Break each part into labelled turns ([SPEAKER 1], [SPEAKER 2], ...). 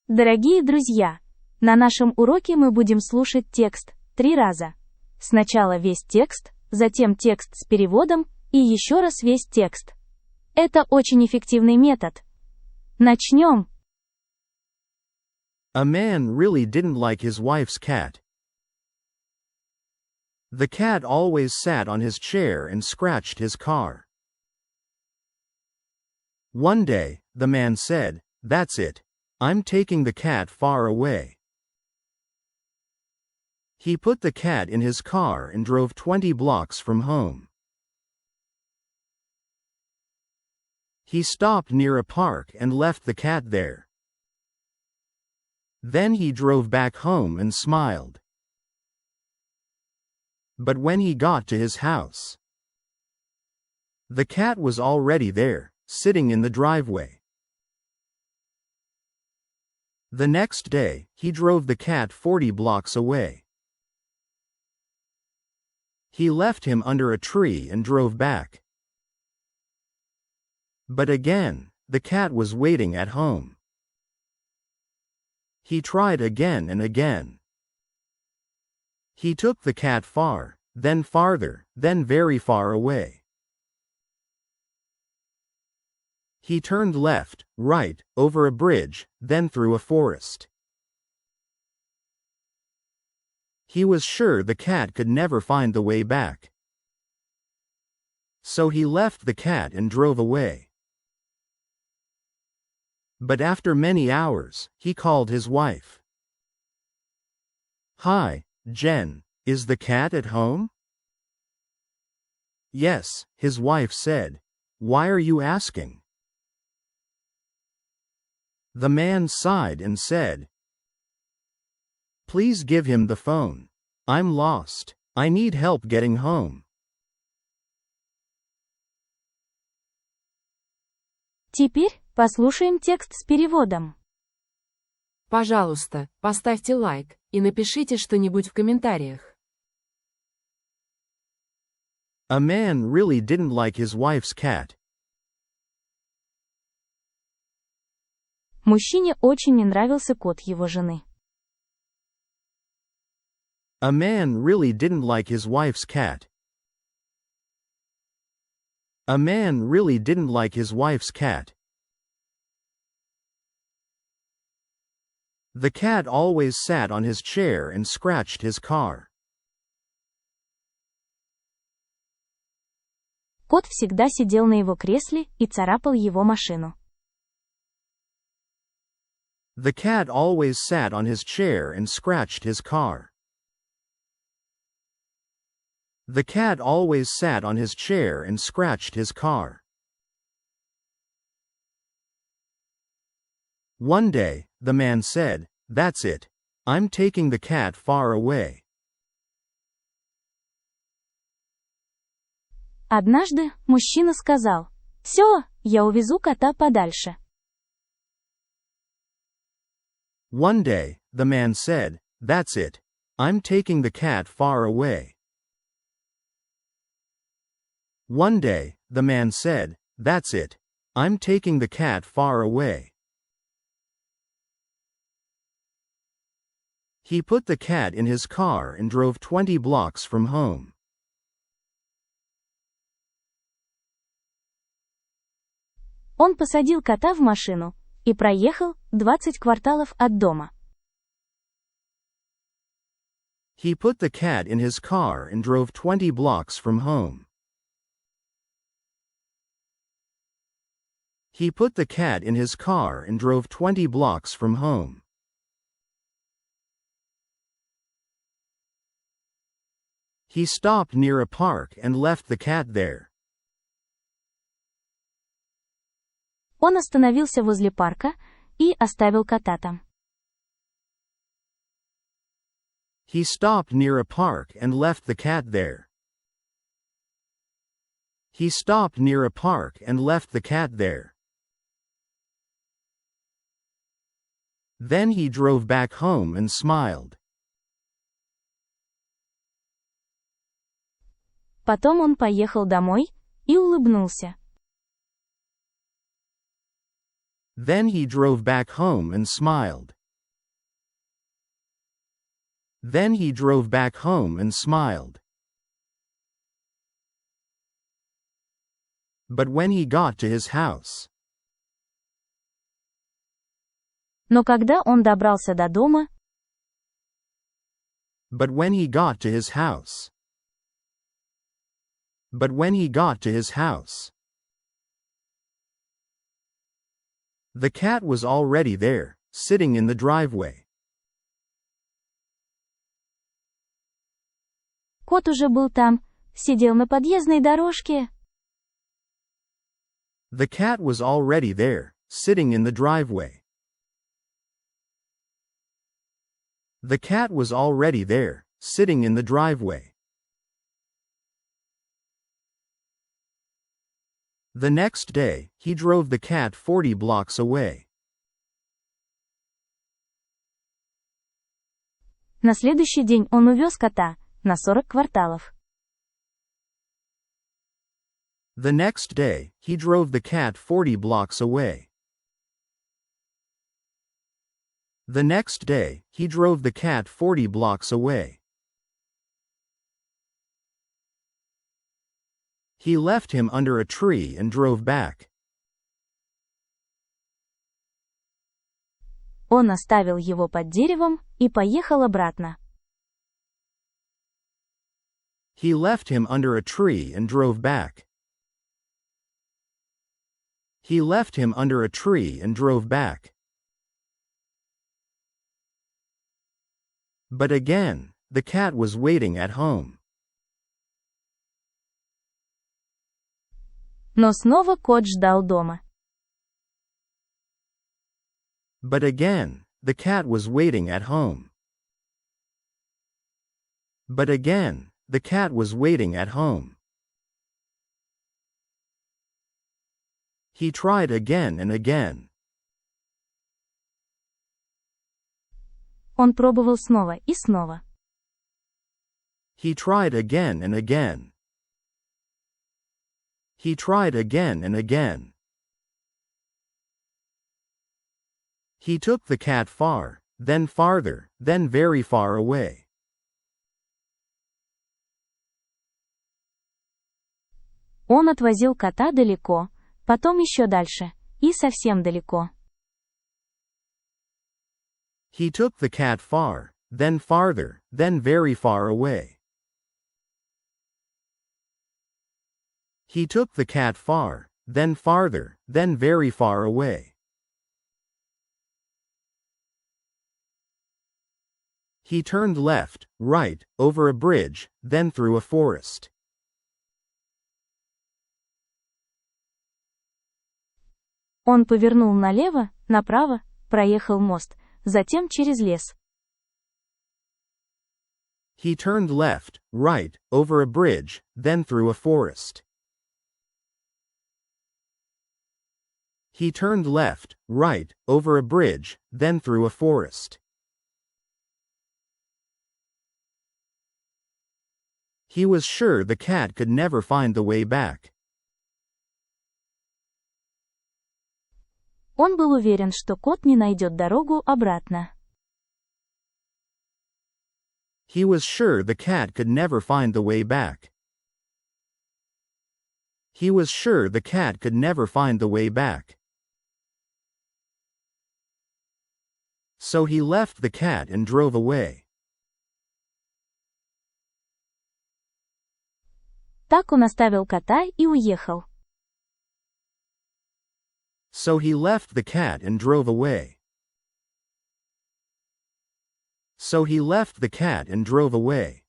[SPEAKER 1] Дорогие друзья, на нашем уроке мы будем слушать текст 3 раза. Сначала весь текст, затем текст с переводом и еще раз весь текст. Это очень эффективный метод. Начнем.
[SPEAKER 2] A man really didn't like his wife's cat. The cat always sat on his chair and scratched his car. One day, the man said, "That's it. I'm taking the cat far away." He put the cat in his car and drove 20 blocks from home. He stopped near a park and left the cat there. Then he drove back home and smiled. But when he got to his house, the cat was already there, sitting in the driveway. The next day, he drove the cat 40 blocks away. He left him under a tree and drove back. But again, the cat was waiting at home. He tried again and again. He took the cat far, then farther, then very far away. He turned left, right, over a bridge, then through a forest. He was sure the cat could never find the way back. So he left the cat and drove away. But after many hours, he called his wife. "Hi, Jen, is the cat at home?" "Yes," his wife said. "Why are you asking?" The man sighed and said, "Please give him the phone. I'm lost. I need help getting home."
[SPEAKER 1] Теперь послушаем текст с переводом.
[SPEAKER 3] Пожалуйста, поставьте лайк и напишите что-нибудь в комментариях.
[SPEAKER 2] A man really didn't like his wife's cat.
[SPEAKER 1] Мужчине очень не нравился кот его жены.
[SPEAKER 2] A man really didn't like his wife's cat. A man really didn't like his wife's cat. The cat always sat on his chair and scratched his car.
[SPEAKER 1] Кот всегда сидел на его кресле и царапал его машину.
[SPEAKER 2] The cat always sat on his chair and scratched his car. The cat always sat on his chair and scratched his car. One day, the man said, "That's it. I'm taking the cat far away."
[SPEAKER 1] Однажды мужчина сказал: «Всё, я увезу кота подальше».
[SPEAKER 2] One day, the man said, "That's it. I'm taking the cat far away." One day, the man said, "That's it. I'm taking the cat far away." He put the cat in his car and drove 20 blocks from home.
[SPEAKER 1] Он посадил кота в машину и проехал 20 кварталов от дома.
[SPEAKER 2] He put the cat in his car and drove 20 blocks from home. He put the cat in his car and drove 20 blocks from home. He stopped near a park and left the cat there.
[SPEAKER 1] Он остановился возле парка и оставил кота там.
[SPEAKER 2] He stopped near a park and left the cat there. He stopped near a park and left the cat there. Then he drove back home and smiled.
[SPEAKER 1] Потом он поехал домой и улыбнулся.
[SPEAKER 2] Then he drove back home and smiled. Then he drove back home and smiled. But when he got to his house.
[SPEAKER 1] Но когда он добрался до дома,
[SPEAKER 2] But when he got to his house. But when he got to his house. The cat was already there, sitting in the driveway.
[SPEAKER 1] кот уже был там, сидел на подъездной дорожке.
[SPEAKER 2] The cat was already there, sitting in the driveway. The cat was already there, sitting in the driveway. The next day, he drove the cat 40 blocks away.
[SPEAKER 1] На следующий день он увез кота на 40 кварталов.
[SPEAKER 2] The next day, he drove the cat 40 blocks away. The next day, he drove the cat 40 blocks away. He left him under a tree and drove back.
[SPEAKER 1] Он оставил его под деревом и поехал обратно.
[SPEAKER 2] He left him under a tree and drove back. He left him under a tree and drove back. But again, the cat was waiting at home.
[SPEAKER 1] Но снова кот ждал дома.
[SPEAKER 2] But again, the cat was waiting at home. But again, the cat was waiting at home. He tried again and again.
[SPEAKER 1] Он пробовал снова и снова.
[SPEAKER 2] He tried again and again. He tried again and again. He took the cat far, then farther, then very far away.
[SPEAKER 1] Он отвозил кота далеко, потом еще дальше, и совсем далеко.
[SPEAKER 2] He took the cat far, then farther, then very far away. He took the cat far, then farther, then very far away. He turned left, right, over a bridge, then through a forest.
[SPEAKER 1] Он повернул налево, направо, проехал мост, затем через лес.
[SPEAKER 2] He turned left, right, over a bridge, then through a forest. He turned left, right, over a bridge, then through a forest. He was sure the cat could never find the way back.
[SPEAKER 1] Он был уверен, что кот не найдет дорогу обратно.
[SPEAKER 2] He was sure the cat could never find the way back. He was sure the cat could never find the way back. So he left the cat and drove away.
[SPEAKER 1] Так он оставил кота и уехал.
[SPEAKER 2] So he left the cat and drove away. So he left the cat and drove away.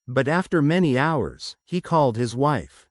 [SPEAKER 2] But after many hours, he called his wife.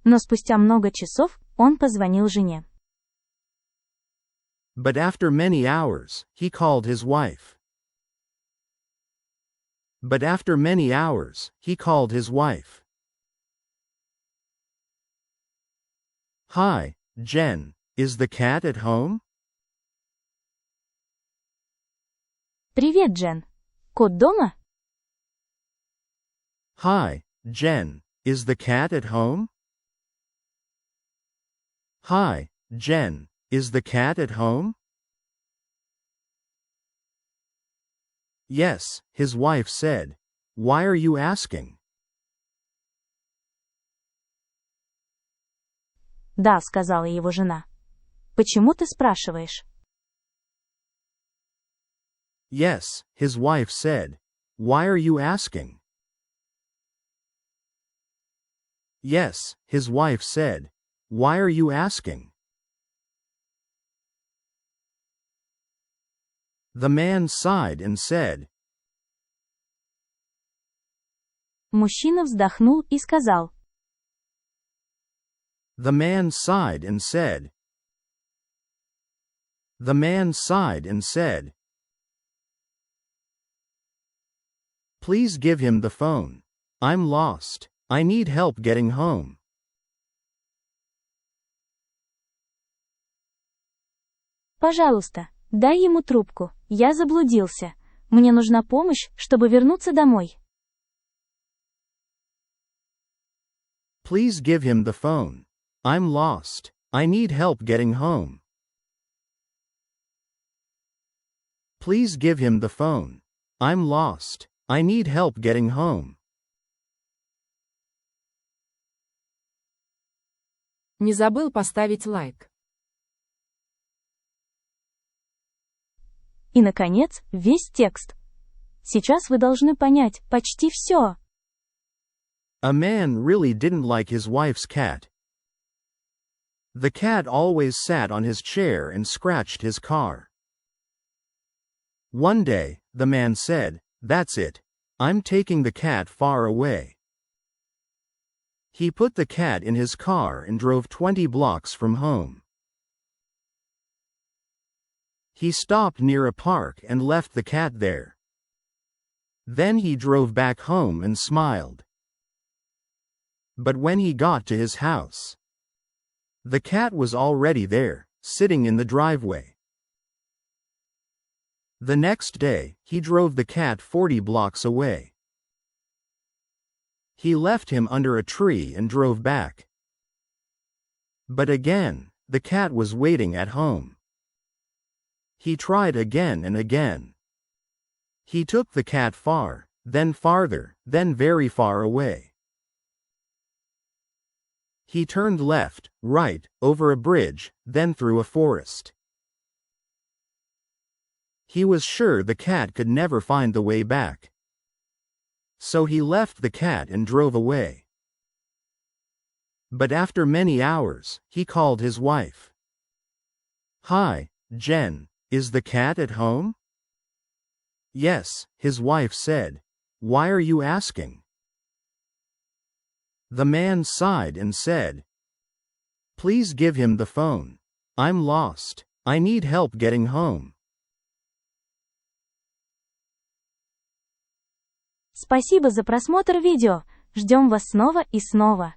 [SPEAKER 1] Но спустя много часов он позвонил жене.
[SPEAKER 2] But after many hours, he called his wife. But after many hours, he called his wife. Hi, Jen, is the cat at home?
[SPEAKER 1] Привет, Джен. Кот дома?
[SPEAKER 2] Hi, Jen. Is the cat at home? Hi, Jen. Is the cat at home? Yes, his wife said. Why are you asking?
[SPEAKER 1] Да, сказала его жена. Почему ты спрашиваешь?
[SPEAKER 2] Yes, his wife said. Why are you asking? Yes, his wife said. Why are you asking? The man sighed and said.
[SPEAKER 1] Мужчина вздохнул и сказал.
[SPEAKER 2] The man sighed and said. The man sighed and said. Please give him the phone. I'm lost. I need help getting home.
[SPEAKER 1] Пожалуйста, дай ему трубку. Я заблудился. Мне нужна помощь, чтобы вернуться домой.
[SPEAKER 2] Please give him the phone. I'm lost. I need help getting home. Please give him the phone. I'm lost. I need help getting home.
[SPEAKER 3] Не забыл поставить лайк.
[SPEAKER 1] И, наконец, весь текст. Сейчас вы должны понять почти все.
[SPEAKER 2] A man really didn't like his wife's cat. The cat always sat on his chair and scratched his car. One day, the man said, "That's it. I'm taking the cat far away." He put the cat in his car and drove 20 blocks from home. He stopped near a park and left the cat there. Then he drove back home and smiled. But when he got to his house, the cat was already there, sitting in the driveway. The next day, he drove the cat 40 blocks away. He left him under a tree and drove back. But again, the cat was waiting at home. He tried again and again. He took the cat far, then farther, then very far away. He turned left, right, over a bridge, then through a forest. He was sure the cat could never find the way back. So he left the cat and drove away. But after many hours, he called his wife. "Hi, Jen, is the cat at home?" "Yes," his wife said. "Why are you asking?" The man sighed and said, "Please give him the phone. I'm lost. I need help getting home."
[SPEAKER 1] Спасибо за просмотр видео. Ждем вас снова и снова.